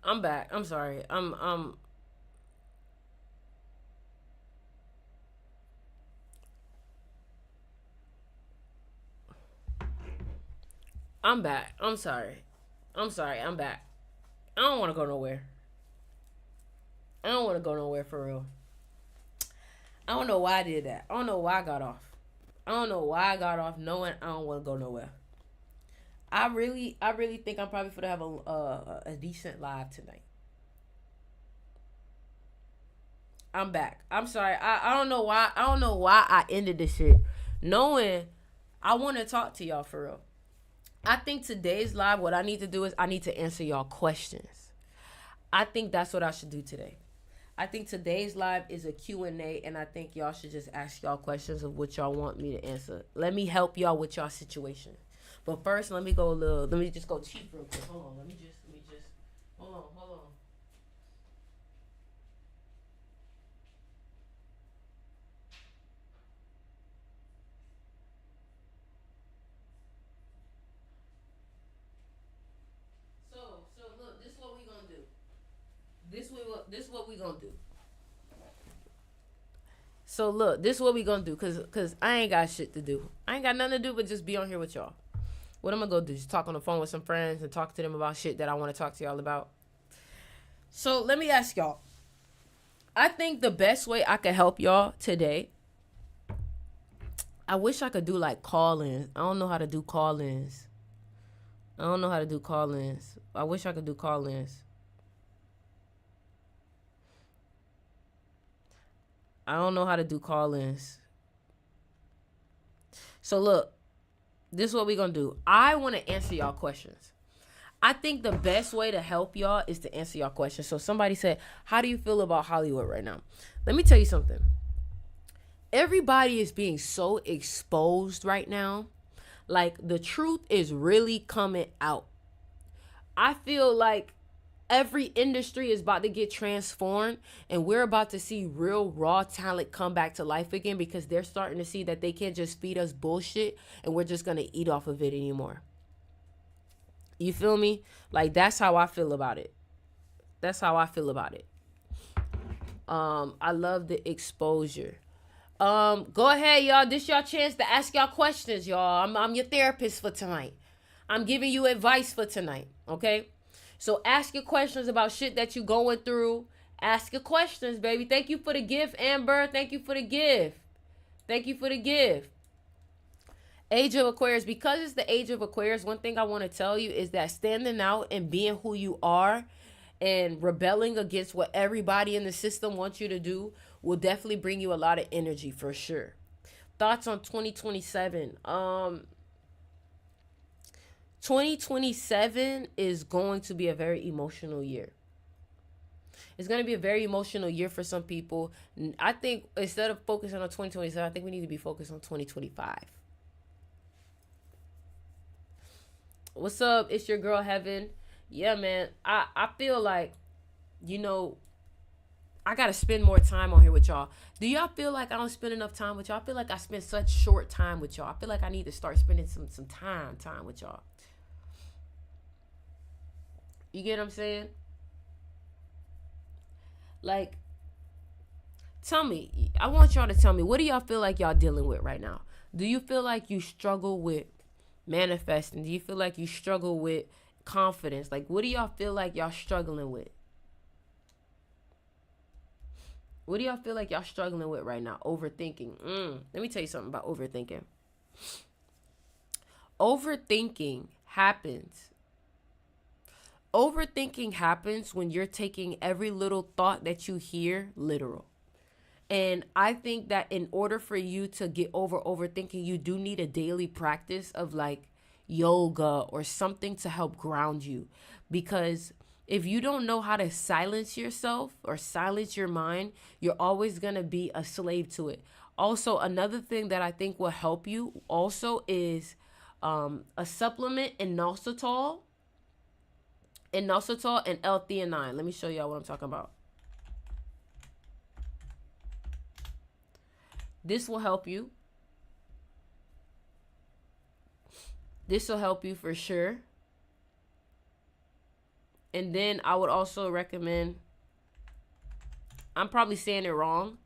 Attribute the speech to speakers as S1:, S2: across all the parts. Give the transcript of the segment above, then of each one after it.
S1: I'm back. I'm sorry. I'm back. I'm sorry. I'm sorry. I'm back. I don't want to go nowhere. I don't want to go nowhere for real. I don't know why I did that. I don't know why I got off. I don't know why I got off knowing I don't want to go nowhere. I really think I'm probably gonna have a decent live tonight. I'm back. I'm sorry. I don't know why. I don't know why I ended this shit, knowing I want to talk to y'all for real. I think today's live, what I need to do is I need to answer y'all questions. I think that's what I should do today. I think today's live is a Q&A, and I think y'all should just ask y'all questions of what y'all want me to answer. Let me help y'all with y'all situation. But first, let me just go cheap real quick. Hold on. Let me just, hold on. So look, this is what we gonna do. This what we gonna do. So look, this is what we gonna do, cause I ain't got shit to do. I ain't got nothing to do but just be on here with y'all. What I'm gonna go do? Just talk on the phone with some friends and talk to them about shit that I want to talk to y'all about. So let me ask y'all. I think the best way I could help y'all today. I wish I could do like call-ins. I don't know how to do call-ins. I don't know how to do call-ins. I wish I could do call-ins. I don't know how to do call-ins. So look, this is what we gonna do. I want to answer y'all questions. I think the best way to help y'all is to answer y'all questions. So somebody said, how do you feel about Hollywood right now? Let me tell you something. Everybody is being so exposed right now. Like, the truth is really coming out. I feel like every industry is about to get transformed, and we're about to see real raw talent come back to life again, because they're starting to see that they can't just feed us bullshit and we're just going to eat off of it anymore. You feel me? Like, that's how I feel about it. That's how I feel about it. I love the exposure. Go ahead, y'all. This y'all chance to ask y'all questions, y'all. I'm your therapist for tonight. I'm giving you advice for tonight, okay? So ask your questions about shit that you going through. Ask your questions, baby. Thank you for the gift, Amber. Thank you for the gift. Thank you for the gift. Age of Aquarius. Because it's the age of Aquarius, one thing I want to tell you is that standing out and being who you are and rebelling against what everybody in the system wants you to do will definitely bring you a lot of energy for sure. Thoughts on 2027? 2027 is going to be a very emotional year. It's going to be a very emotional year for some people. I think instead of focusing on 2027, I think we need to be focused on 2025. What's up? It's your girl Heaven. Yeah, man. I feel like, you know, I gotta spend more time on here with y'all. Do y'all feel like I don't spend enough time with y'all? I feel like I spend such short time with y'all. I feel like I need to start spending some time with y'all. You get what I'm saying? Like, tell me. I want y'all to tell me, what do y'all feel like y'all dealing with right now? Do you feel like you struggle with manifesting? Do you feel like you struggle with confidence? Like, what do y'all feel like y'all struggling with? What do y'all feel like y'all struggling with right now? Overthinking. Let me tell you something about overthinking. Overthinking happens. Overthinking happens when you're taking every little thought that you hear literal. And I think that in order for you to get over overthinking, you do need a daily practice of like yoga or something to help ground you. Because if you don't know how to silence yourself or silence your mind, you're always going to be a slave to it. Also, another thing that I think will help you also is a supplement in inositol and L-theanine. Let me show y'all what I'm talking about. This will help you. This will help you for sure. And then I would also recommend, I'm probably saying it wrong,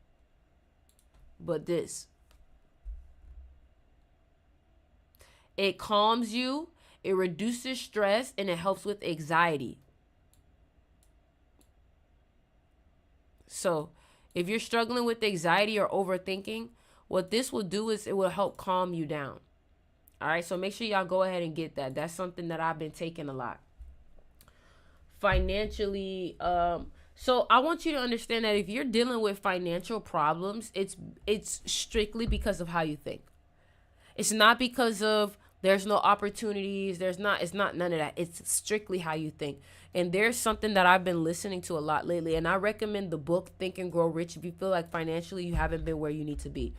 S1: but this. It calms you, it reduces stress, and it helps with anxiety. So, if you're struggling with anxiety or overthinking, what this will do is it will help calm you down. All right, so make sure y'all go ahead and get that. That's something that I've been taking a lot. Financially, so I want you to understand that if you're dealing with financial problems, it's strictly because of how you think. It's not because of there's no opportunities. It's not none of that. It's strictly how you think. And there's something that I've been listening to a lot lately. And I recommend the book Think and Grow Rich if you feel like financially you haven't been where you need to be.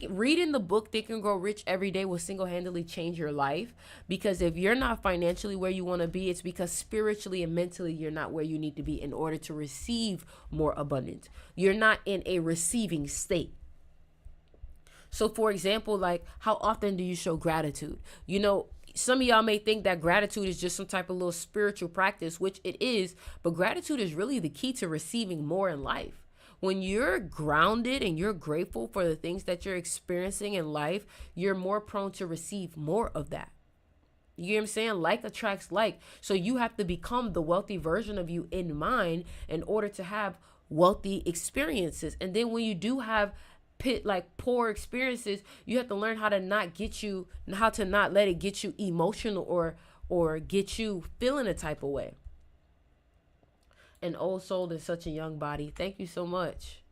S1: Reading the book Think and Grow Rich every day will single-handedly change your life, because if you're not financially where you want to be, it's because spiritually and mentally you're not where you need to be in order to receive more abundance. You're not in a receiving state. So, for example, like, how often do you show gratitude? Some of y'all may think that gratitude is just some type of little spiritual practice, which it is, but gratitude is really the key to receiving more in life. When you're grounded and you're grateful for the things that you're experiencing in life, you're more prone to receive more of that. You get what I'm saying? Like attracts like. So you have to become the wealthy version of you in mind in order to have wealthy experiences. And then when you do have poor experiences, you have to learn how to not let it get you emotional or get you feeling a type of way. An old soul in such a young body. Thank you so much.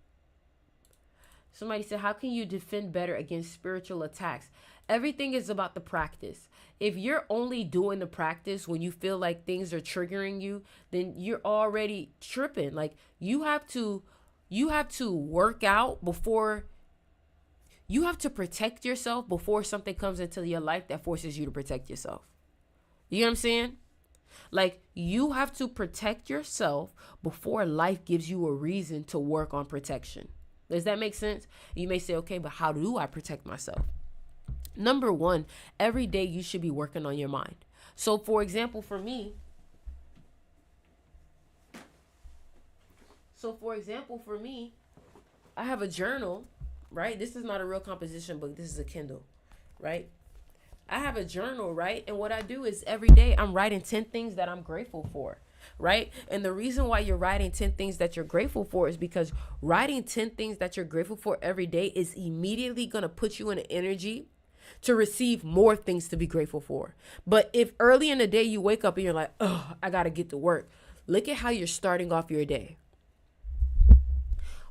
S1: Somebody said, how can you defend better against spiritual attacks? Everything is about the practice. If you're only doing the practice when you feel like things are triggering you, then you're already tripping. Like, you have to work out before. You have to protect yourself before something comes into your life that forces you to protect yourself. You know what I'm saying? Like, you have to protect yourself before life gives you a reason to work on protection. Does that make sense? You may say, okay, but how do I protect myself? Number one, every day you should be working on your mind. So, for example, for me, I have a journal, right? This is not a real composition book. This is a Kindle, right? I have a journal, right? And what I do is every day I'm writing 10 things that I'm grateful for, right? And the reason why you're writing 10 things that you're grateful for is because writing 10 things that you're grateful for every day is immediately going to put you in an energy to receive more things to be grateful for. But if early in the day you wake up and you're like, oh, I got to get to work. Look at how you're starting off your day.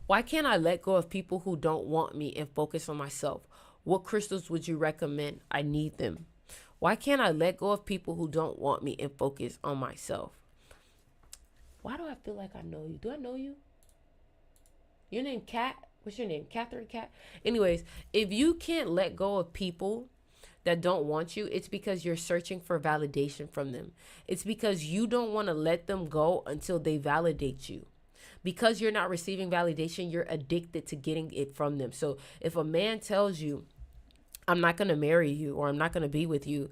S1: Why can't I let go of people who don't want me and focus on myself? What crystals would you recommend? I need them. Why can't I let go of people who don't want me and focus on myself? Why do I feel like I know you? Do I know you? Your name Kat? What's your name? Catherine Cat? Anyways, if you can't let go of people that don't want you, it's because you're searching for validation from them. It's because you don't want to let them go until they validate you. Because you're not receiving validation, you're addicted to getting it from them. So if a man tells you, I'm not going to marry you or I'm not going to be with you,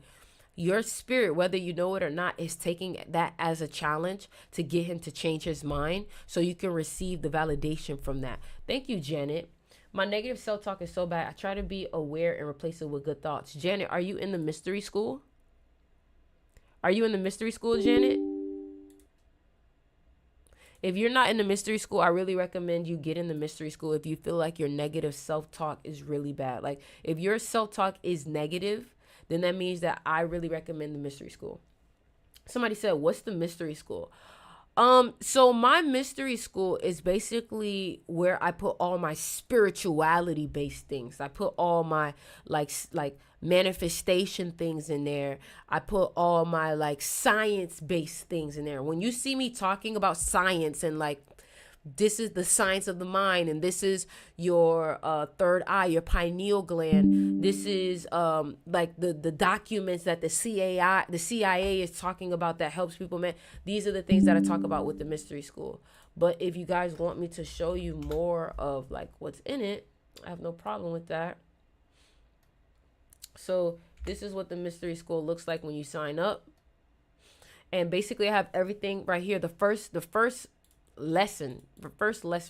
S1: your spirit, whether you know it or not, is taking that as a challenge to get him to change his mind so you can receive the validation from that. Thank you, Janet. My negative self-talk is so bad. I try to be aware and replace it with good thoughts. Janet, are you in the mystery school? Are you in the mystery school, Janet? If you're not in the mystery school, I really recommend you get in the mystery school if you feel like your negative self-talk is really bad. Like, if your self-talk is negative, then that means that I really recommend the mystery school. Somebody said, what's the mystery school? So my mystery school is basically where I put all my spirituality based things. I put all my like manifestation things in there. I put all my like science based things in there. When you see me talking about science and like, this is the science of the mind, and this is your third eye, your pineal gland. This is like the documents that the CIA is talking about that helps people. Man, these are the things that I talk about with the mystery school. But if you guys want me to show you more of like what's in it, I have no problem with that. So this is what the mystery school looks like when you sign up. And basically I have everything right here. The first lesson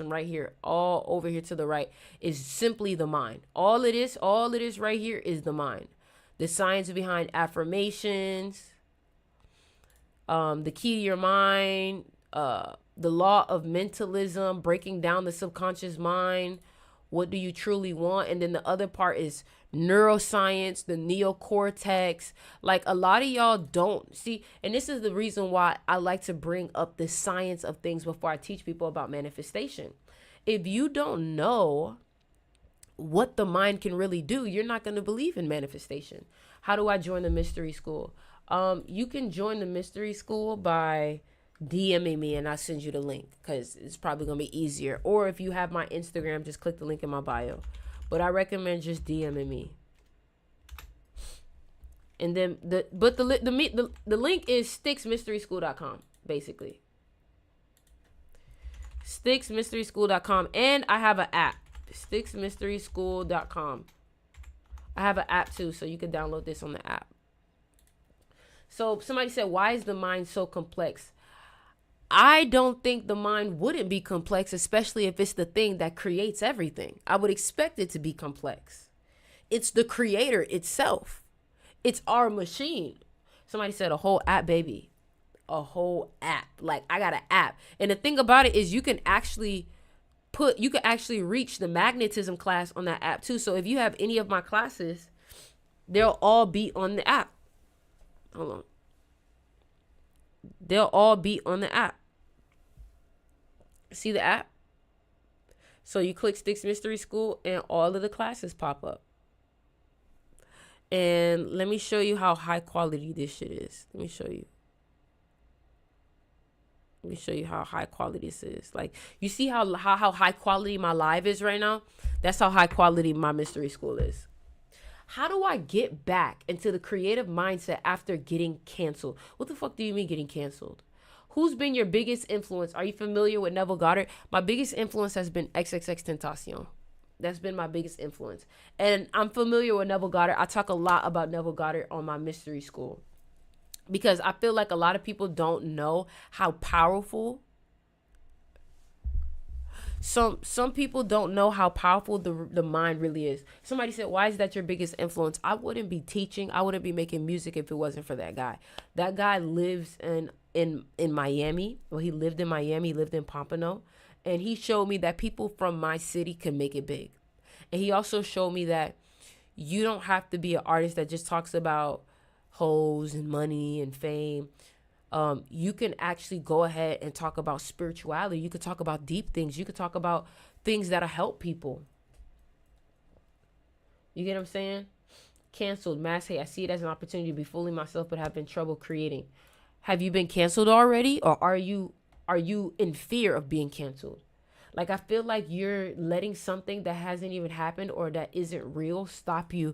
S1: right here, all over here to the right, is simply the mind. All it is right here is the mind. The science behind affirmations, the key to your mind, the law of mentalism, breaking down the subconscious mind. What do you truly want? And then the other part is neuroscience, the neocortex. Like, a lot of y'all don't see, and this is the reason why I like to bring up the science of things before I teach people about manifestation. If you don't know what the mind can really do, you're not going to believe in manifestation. How do I join the mystery school? You can join the mystery school by DMing me and I'll send you the link, because it's probably going to be easier. Or if you have my Instagram, just click the link in my bio. But I recommend just DMing me. And then the link is sticksmysteryschool.com, basically. Sticksmysteryschool.com. And I have an app. Sticksmysteryschool.com. I have an app too, so you can download this on the app. So somebody said, why is the mind so complex? I don't think the mind wouldn't be complex, especially if it's the thing that creates everything. I would expect it to be complex. It's the creator itself. It's our machine. Somebody said a whole app, baby. A whole app. Like, I got an app. And the thing about it is you can actually reach the magnetism class on that app too. So if you have any of my classes, they'll all be on the app. Hold on. They'll all be on the app. See the app? So you click Sticks Mystery School and all of the classes pop up. And let me show you how high quality this shit is. Let me show you how high quality this is. Like, you see how high quality my live is right now? That's how high quality my mystery school is. How do I get back into the creative mindset after getting canceled? What the fuck do you mean getting canceled? Who's been your biggest influence? Are you familiar with Neville Goddard? My biggest influence has been XXXTentacion. That's been my biggest influence. And I'm familiar with Neville Goddard. I talk a lot about Neville Goddard on my mystery school, because I feel like a lot of people don't know how powerful. Some people don't know how powerful the mind really is. Somebody said, why is that your biggest influence? I wouldn't be teaching. I wouldn't be making music if it wasn't for that guy. That guy lives in Miami. Well, he lived in Miami, lived in Pompano. And he showed me that people from my city can make it big. And he also showed me that you don't have to be an artist that just talks about hoes and money and fame. You can actually go ahead and talk about spirituality. You could talk about deep things. You could talk about things that'll help people. You get what I'm saying? Canceled. Mass hate. I see it as an opportunity to be fully myself, but have been trouble creating. Have you been canceled already? Or are you in fear of being canceled? Like, I feel like you're letting something that hasn't even happened or that isn't real stop you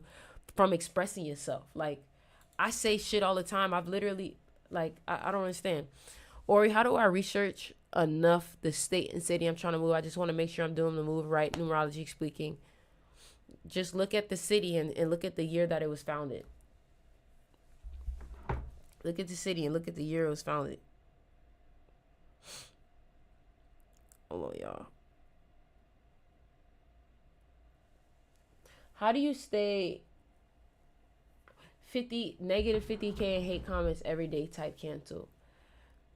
S1: from expressing yourself. Like, I say shit all the time. I've literally, like, I don't understand. Ori, how do I research enough the state and city I'm trying to move? I just want to make sure I'm doing the move right, numerology speaking. Just look at the city and look at the year that it was founded. Look at the city and look at the year it was founded. Hold on, y'all. How do you stay negative 50K and hate comments every day type cancel?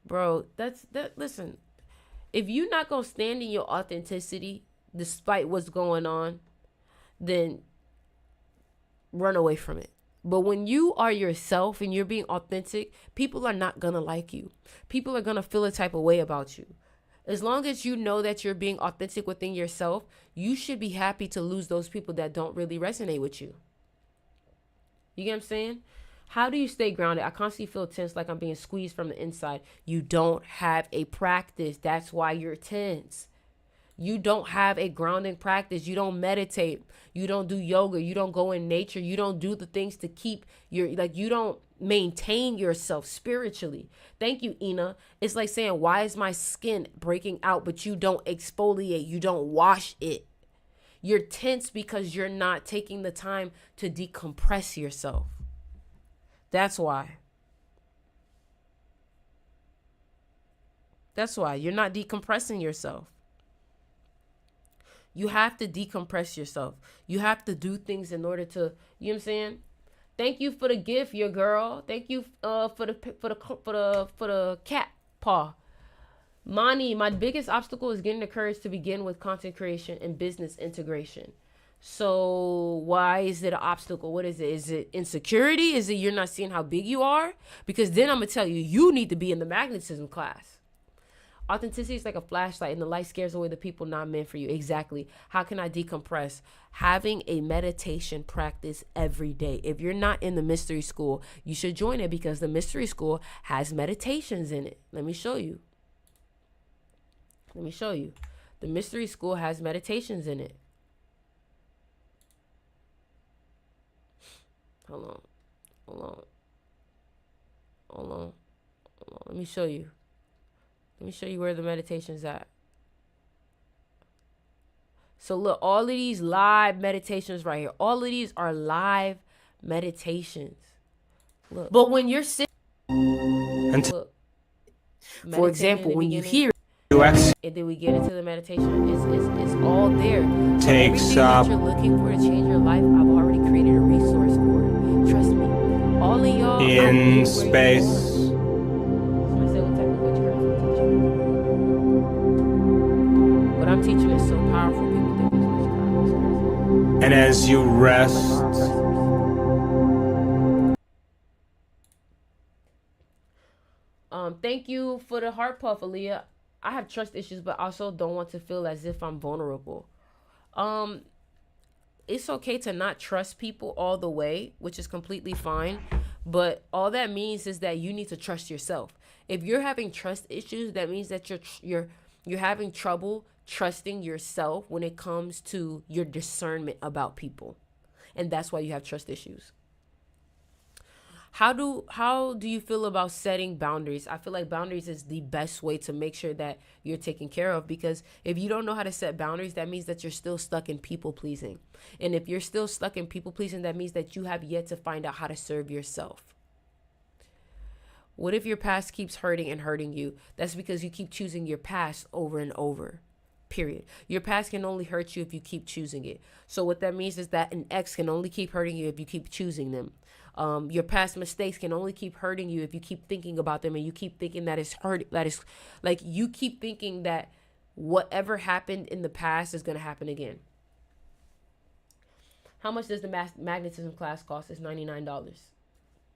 S1: Bro, listen. If you're not gonna stand in your authenticity despite what's going on, then run away from it. But when you are yourself and you're being authentic, people are not gonna like you. People are gonna feel a type of way about you. As long as you know that you're being authentic within yourself, you should be happy to lose those people that don't really resonate with you. You get what I'm saying? How do you stay grounded? I constantly feel tense, like I'm being squeezed from the inside. You don't have a practice. That's why you're tense. You don't have a grounding practice. You don't meditate. You don't do yoga. You don't go in nature. You don't do the things to keep you don't maintain yourself spiritually. Thank you, Ina. It's like saying, why is my skin breaking out, but you don't exfoliate, you don't wash it? You're tense because you're not taking the time to decompress yourself. That's why. That's why you're not decompressing yourself. You have to decompress yourself. You have to do things in order to, you know what I'm saying? Thank you for the gift, your girl. Thank you for the cat paw. Mani, my biggest obstacle is getting the courage to begin with content creation and business integration. So why is it an obstacle? What is it? Is it insecurity? Is it you're not seeing how big you are? Because then I'm going to tell you, you need to be in the magnetism class. Authenticity is like a flashlight and the light scares away the people not meant for you. Exactly. How can I decompress? Having a meditation practice every day. If you're not in the mystery school, you should join it because the mystery school has meditations in it. Let me show you. The mystery school has meditations in it. Hold on. Let me show you. Let me show you where the meditation's at. So look, all of these live meditations right here. All of these are live meditations. Look. But when you're sitting, look, for example, when you hear UX, and then we get into the meditation, it's all there. Takes up. That you're looking for to change your life, I've already created a resource for it. Trust me. All of y'all in space. I'm teaching is so powerful. People think it's witchcraft. And as you rest, thank you for the heart puff, Aaliyah. I have trust issues, but also don't want to feel as if I'm vulnerable. It's okay to not trust people all the way, which is completely fine. But all that means is that you need to trust yourself. If you're having trust issues, that means that you're having trouble trusting yourself when it comes to your discernment about people. And that's why you have trust issues. How do you feel about setting boundaries? I feel like boundaries is the best way to make sure that you're taken care of, because if you don't know how to set boundaries, that means that you're still stuck in people pleasing. And if you're still stuck in people pleasing, that means that you have yet to find out how to serve yourself. What if your past keeps hurting and hurting you? That's because you keep choosing your past over and over. Period. Your past can only hurt you if you keep choosing it. So what that means is that an ex can only keep hurting you if you keep choosing them. Your past mistakes can only keep hurting you if you keep thinking about them and you keep thinking that it's hurt. That is like you keep thinking that whatever happened in the past is going to happen again. How much does the magnetism class cost? It's $99.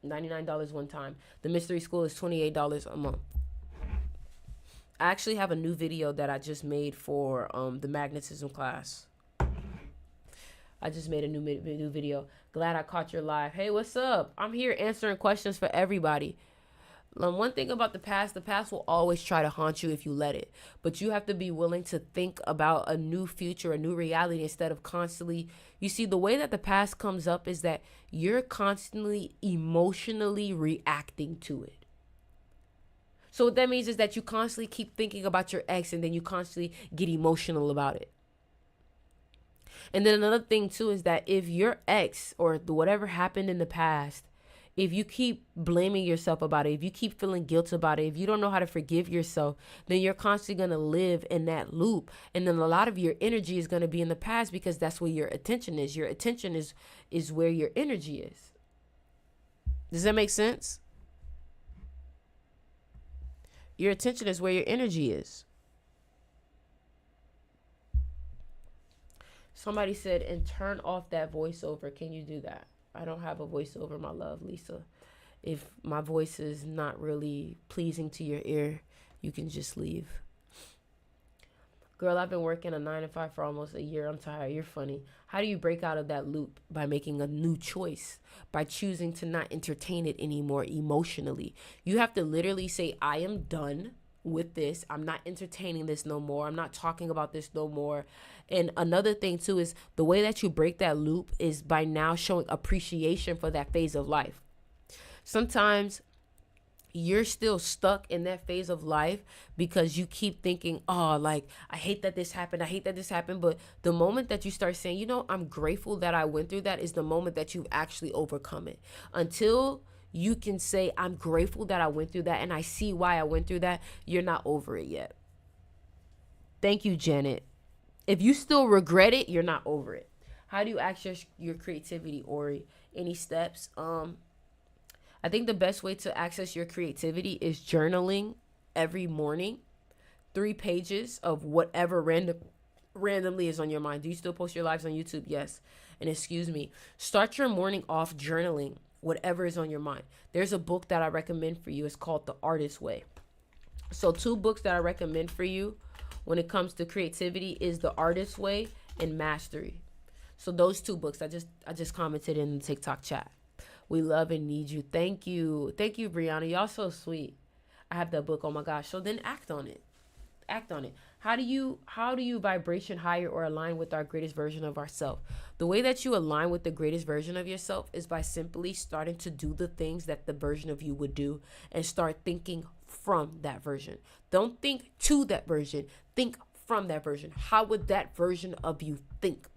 S1: $99 one time. The mystery school is $28 a month. I actually have a new video that I just made for the magnetism class. I just made a new video. Glad I caught your live. Hey, what's up? I'm here answering questions for everybody. One thing about the past will always try to haunt you if you let it. But you have to be willing to think about a new future, a new reality, instead of constantly. You see, the way that the past comes up is that you're constantly emotionally reacting to it. So what that means is that you constantly keep thinking about your ex and then you constantly get emotional about it. And then another thing too is that if your ex or whatever happened in the past, if you keep blaming yourself about it, if you keep feeling guilt about it, if you don't know how to forgive yourself, then you're constantly going to live in that loop. And then a lot of your energy is going to be in the past because that's where your attention is. Your attention is where your energy is. Does that make sense? Your attention is where your energy is. Somebody said, and turn off that voiceover. Can you do that? I don't have a voiceover, my love, Lisa. If my voice is not really pleasing to your ear, you can just leave. Girl, I've been working a 9 to 5 for almost a year. I'm tired. You're funny. How do you break out of that loop? By making a new choice, by choosing to not entertain it anymore emotionally. You have to literally say, I am done with this. I'm not entertaining this no more. I'm not talking about this no more. And another thing too is the way that you break that loop is by now showing appreciation for that phase of life. Sometimes you're still stuck in that phase of life because you keep thinking, oh, like, I hate that this happened. I hate that this happened. But the moment that you start saying, you know, I'm grateful that I went through that, is the moment that you've actually overcome it. Until you can say, I'm grateful that I went through that and I see why I went through that, you're not over it yet. Thank you, Janet. If you still regret it, you're not over it. How do you access your creativity, Ori? Any steps? I think the best way to access your creativity is journaling every morning. 3 pages of whatever randomly is on your mind. Do you still post your lives on YouTube? Yes. And excuse me. Start your morning off journaling whatever is on your mind. There's a book that I recommend for you. It's called The Artist's Way. So 2 books that I recommend for you when it comes to creativity is The Artist's Way and Mastery. So those 2 books I just commented in the TikTok chat. We love and need you. Thank you. Thank you, Brianna. Y'all so sweet. I have that book. Oh my gosh. So then act on it. Act on it. How do you vibration higher or align with our greatest version of ourselves? The way that you align with the greatest version of yourself is by simply starting to do the things that the version of you would do and start thinking from that version. Don't think to that version. Think from that version. How would that version of you think?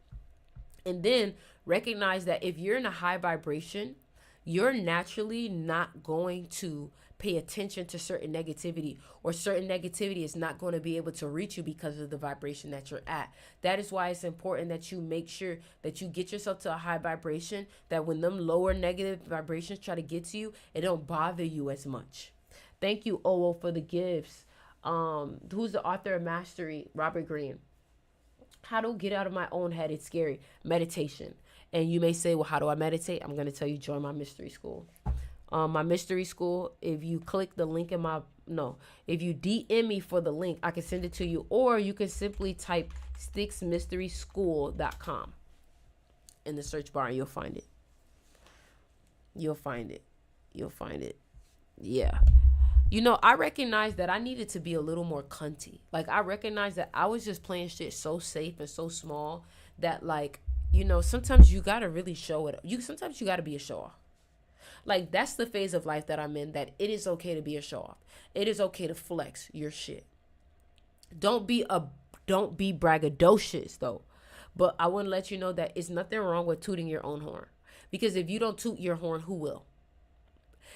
S1: And then recognize that if you're in a high vibration, you're naturally not going to pay attention to certain negativity, or certain negativity is not going to be able to reach you because of the vibration that you're at. That is why it's important that you make sure that you get yourself to a high vibration, that when them lower negative vibrations try to get to you, it don't bother you as much. Thank you, Oo, for the gifts. Who's the author of Mastery? Robert Greene. How to get out of my own head. It's scary. Meditation. And you may say, well, how do I meditate? I'm going to tell you, join my mystery school. My mystery school, if you click the link in if you DM me for the link, I can send it to you. Or you can simply type sticksmysteryschool.com in the search bar and you'll find it. You'll find it. Yeah. I recognized that I needed to be a little more cunty. Like, I recognized that I was just playing shit so safe and so small that, like, sometimes you got to really show it. Sometimes you got to be a show-off. Like, that's the phase of life that I'm in, that it is okay to be a show-off. It is okay to flex your shit. Don't be braggadocious, though. But I want to let you know that it's nothing wrong with tooting your own horn. Because if you don't toot your horn, who will?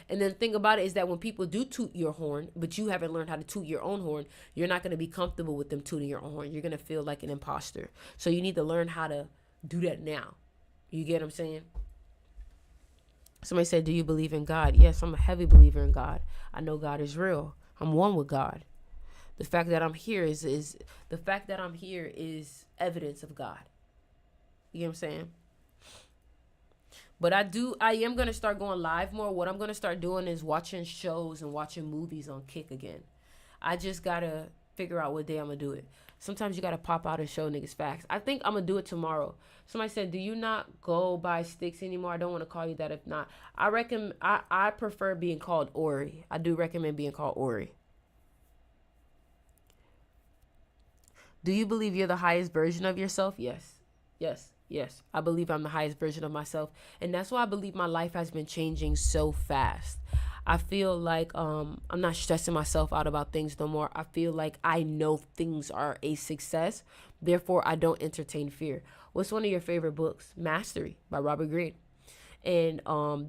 S1: And then the thing about it is that when people do toot your horn, but you haven't learned how to toot your own horn, you're not going to be comfortable with them tooting your own horn. You're going to feel like an imposter. So you need to learn how to do that now. You get what I'm saying? Somebody said, do you believe in God? Yes, I'm a heavy believer in God. I know God is real. I'm one with God. The fact that I'm here is evidence of God. You know what I'm saying? But I am going to start going live more. What I'm going to start doing is watching shows and watching movies on Kick again. I just got to figure out what day I'm going to do it. Sometimes you got to pop out and show niggas facts. I think I'm going to do it tomorrow. Somebody said, do you not go by Sticks anymore? I don't want to call you that if not. I prefer being called Ori. I do recommend being called Ori. Do you believe you're the highest version of yourself? Yes. I believe I'm the highest version of myself. And that's why I believe my life has been changing so fast. I feel like I'm not stressing myself out about things no more. I feel like I know things are a success. Therefore, I don't entertain fear. What's one of your favorite books? Mastery by Robert Greene. And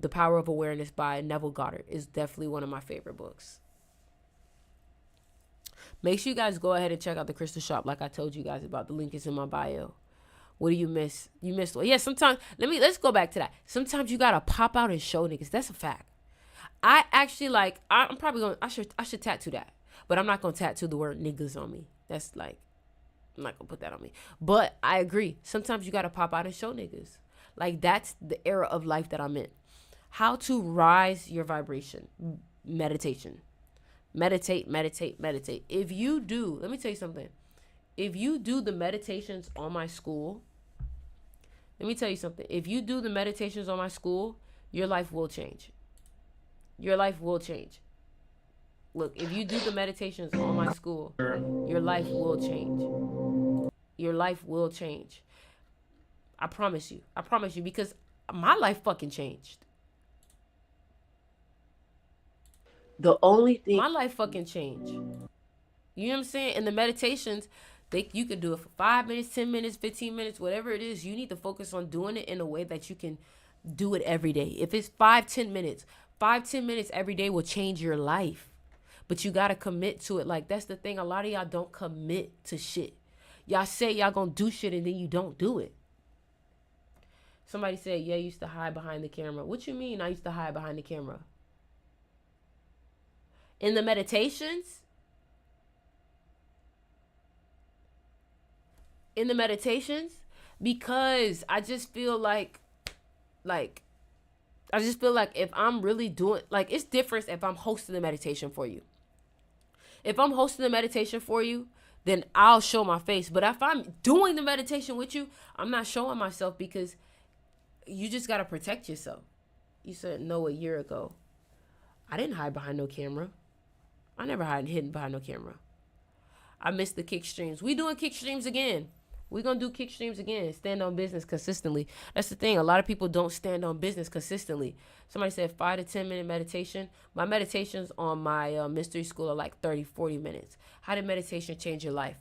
S1: The Power of Awareness by Neville Goddard is definitely one of my favorite books. Make sure you guys go ahead and check out the Crystal Shop like I told you guys about. The link is in my bio. What do you miss? You missed one. Yeah, sometimes, let's go back to that. Sometimes you got to pop out and show niggas. That's a fact. I actually I'm probably going to, I should tattoo that. But I'm not going to tattoo the word niggas on me. That's like, I'm not going to put that on me. But I agree. Sometimes you got to pop out and show niggas. Like, that's the era of life that I'm in. How to rise your vibration. Meditation. Meditate. If you do, let me tell you something. If you do the meditations on my school, your life will change. Your life will change. Look, if you do the meditations on my school, your life will change. Your life will change. I promise you, because my life fucking changed. My life fucking changed. You know what I'm saying? And the meditations, you could do it for 5 minutes, 10 minutes, 15 minutes, whatever it is. You need to focus on doing it in a way that you can do it every day. If it's 5-10 minutes, 5-10 minutes every day will change your life. But you got to commit to it. Like, that's the thing. A lot of y'all don't commit to shit. Y'all say y'all gonna do shit and then you don't do it. Somebody said, yeah, I used to hide behind the camera. What you mean I used to hide behind the camera? In the meditations? In the meditations? Because I just feel like if I'm really doing, like, it's different if I'm hosting the meditation for you. If I'm hosting the meditation for you, then I'll show my face. But if I'm doing the meditation with you, I'm not showing myself, because you just got to protect yourself. You said no a year ago. I didn't hide behind no camera. I never hidden behind no camera. I missed the kick streams. We doing kick streams again. We're going to do kick streams again. Stand on business consistently. That's the thing. A lot of people don't stand on business consistently. Somebody said 5 to 10 minute meditation. My meditations on my mystery school are like 30-40 minutes. How did meditation change your life?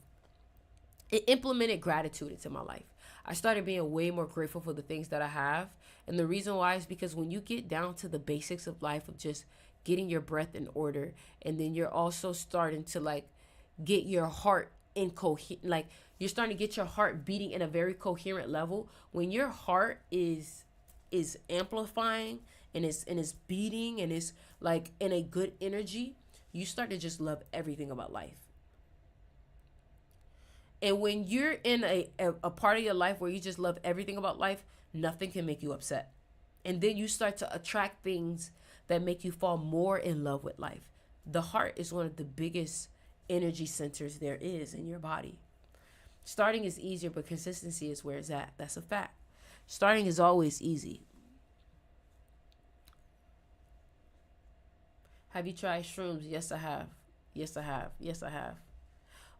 S1: It implemented gratitude into my life. I started being way more grateful for the things that I have. And the reason why is because when you get down to the basics of life, of just getting your breath in order, and then you're also starting to like get your heart in like you're starting to get your heart beating in a very coherent level. When your heart is amplifying and is beating and is like in a good energy, you start to just love everything about life. And when you're in a part of your life where you just love everything about life, nothing can make you upset. And then you start to attract things that make you fall more in love with life. The heart is one of the biggest energy centers there is in your body. Starting is easier, but consistency is where it's at. That's a fact. Starting is always easy. Have you tried shrooms? Yes, I have. Yes, I have. Yes, I have.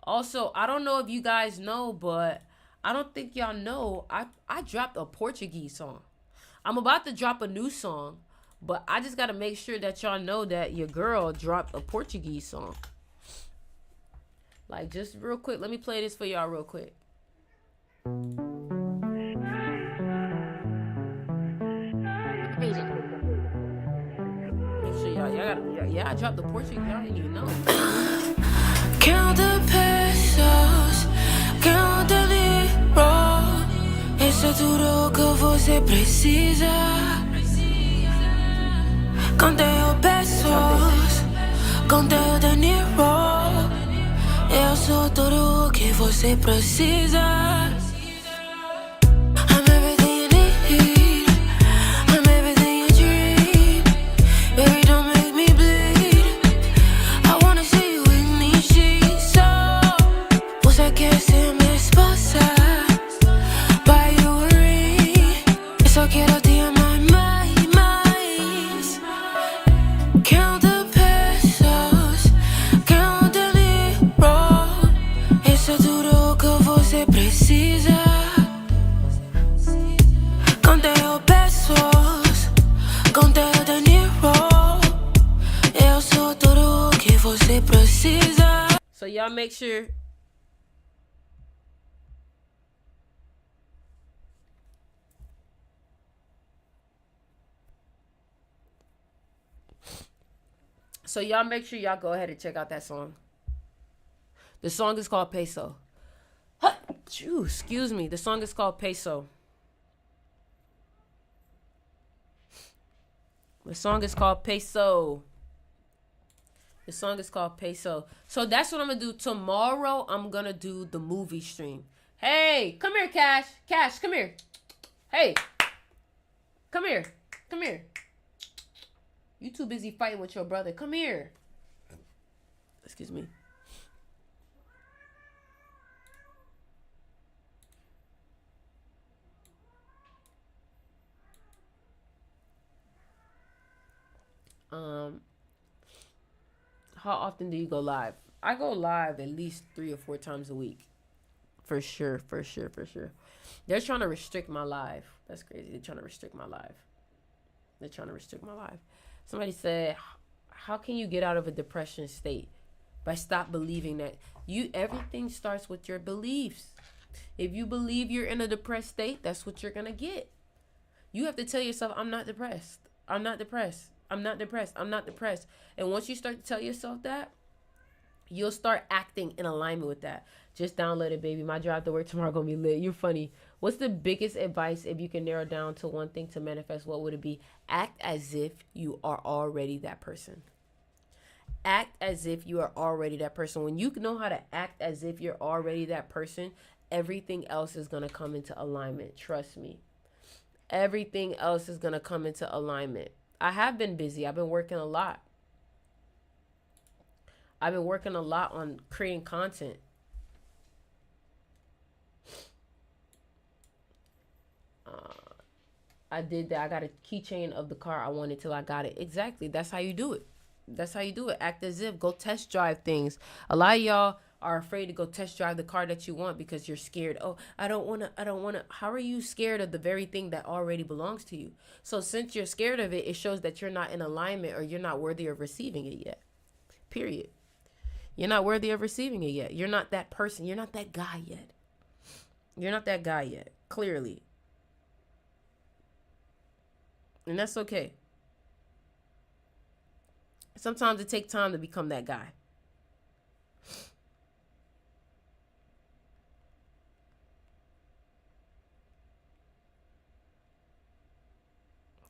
S1: Also, I don't know if you guys know, but I don't think y'all know, I dropped a Portuguese song. I'm about to drop a new song, but I just got to make sure that y'all know that your girl dropped a Portuguese song. Like, just real quick, let me play this for y'all real quick. Make sure y'all dropped the Portuguese, y'all didn't even know.
S2: Count the pesos, count the lira. Isso é tudo que você precisa. Contei os pesos, contei o dinheiro. Eu sou tudo o que você precisa. I'm everything you need. I'm everything you dream. Baby, don't make me bleed. I wanna see you in these sheets. So, você quer ser minha esposa? Buy you a ring. Eu só quero te amar mais. Count the pesos, count the lira. Isso é tudo o que você precisa. Contei os pesos, contei o dinheiro. Eu sou tudo o que você precisa.
S1: So y'all make sure. So y'all make sure y'all go ahead and check out that song. The song is called Peso. Excuse me. The song is called Peso. The song is called Peso. The song is called Peso. So that's what I'm going to do. Tomorrow, I'm going to do the movie stream. Hey, come here, Cash. Cash, come here. Hey. Come here. Come here. You too busy fighting with your brother. Come here. Excuse me. How often do you go live? I go live at least 3 or 4 times a week. For sure, for sure, for sure. They're trying to restrict my live. That's crazy. They're trying to restrict my live. They're trying to restrict my live. Somebody said, how can you get out of a depression state? By stop believing that everything starts with your beliefs. If you believe you're in a depressed state, that's what you're going to get. You have to tell yourself, I'm not depressed. I'm not depressed. I'm not depressed. I'm not depressed. And once you start to tell yourself that, you'll start acting in alignment with that. Just download it, baby. My drive to work tomorrow gonna be lit. You're funny. What's the biggest advice if you can narrow down to one thing to manifest? What would it be? Act as if you are already that person. Act as if you are already that person. When you know how to act as if you're already that person, everything else is gonna come into alignment. Trust me. Everything else is gonna come into alignment. I have been busy. I've been working a lot. I've been working a lot on creating content. I did that. I got a keychain of the car I wanted till I got it. Exactly. That's how you do it. That's how you do it. Act as if. Go test drive things. A lot of y'all are afraid to go test drive the car that you want because you're scared. Oh, I don't want to. How are you scared of the very thing that already belongs to you? So since you're scared of it, it shows that you're not in alignment or you're not worthy of receiving it yet. Period. You're not worthy of receiving it yet. You're not that person. You're not that guy yet. You're not that guy yet. Clearly. And that's okay. Sometimes it takes time to become that guy.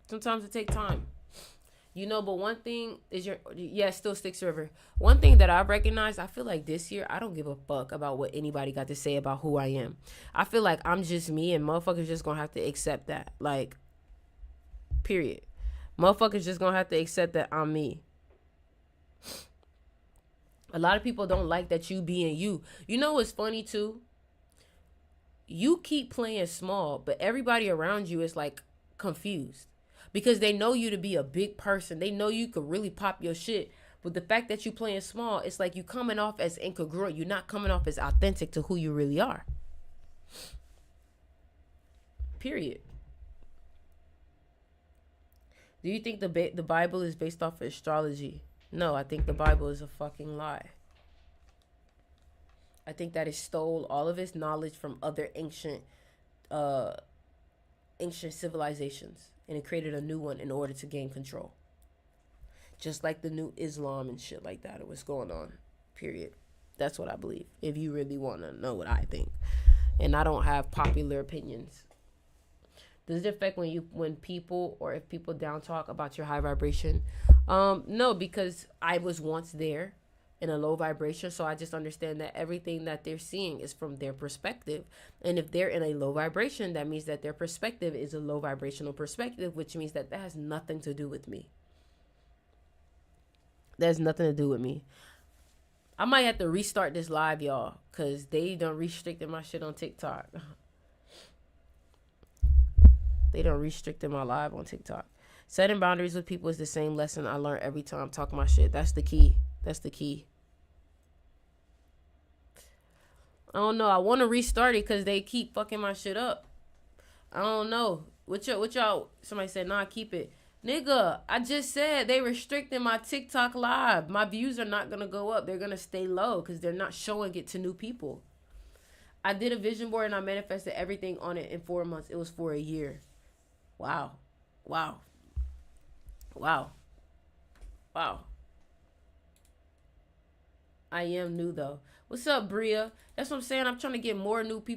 S1: Sometimes it takes time. But one thing is still Sticks River. One thing that I've recognized, I feel like this year, I don't give a fuck about what anybody got to say about who I am. I feel like I'm just me and motherfuckers just gonna have to accept that. Like, period. Motherfuckers just gonna have to accept that I'm me. A lot of people don't like that you being you. You know what's funny too? You keep playing small, but everybody around you is like confused. Because they know you to be a big person. They know you could really pop your shit. But the fact that you playing small, it's like you coming off as incongruent. You're not coming off as authentic to who you really are. Period. Do you think the Bible is based off of astrology? No, I think the Bible is a fucking lie. I think that it stole all of its knowledge from other ancient civilizations. And it created a new one in order to gain control. Just like the new Islam and shit like that. What's going on. Period. That's what I believe. If you really want to know what I think. And I don't have popular opinions. Does it affect when people or if people down talk about your high vibration? No, because I was once there in a low vibration, so I just understand that everything that they're seeing is from their perspective. And if they're in a low vibration, that means that their perspective is a low vibrational perspective, which means that has nothing to do with me. That has nothing to do with me. I might have to restart this live, y'all, because they done restricted my shit on TikTok. They done restricted my live on TikTok. Setting boundaries with people is the same lesson I learn every time talking my shit. That's the key. That's the key. I don't know. I want to restart it because they keep fucking my shit up. I don't know. What y'all? Somebody said, nah, keep it. Nigga, I just said they restricted my TikTok live. My views are not going to go up. They're going to stay low because they're not showing it to new people. I did a vision board and I manifested everything on it in 4 months. It was for a year. Wow. Wow. Wow. Wow. I am new though. What's up, Bria? That's what I'm saying. I'm trying to get more new people.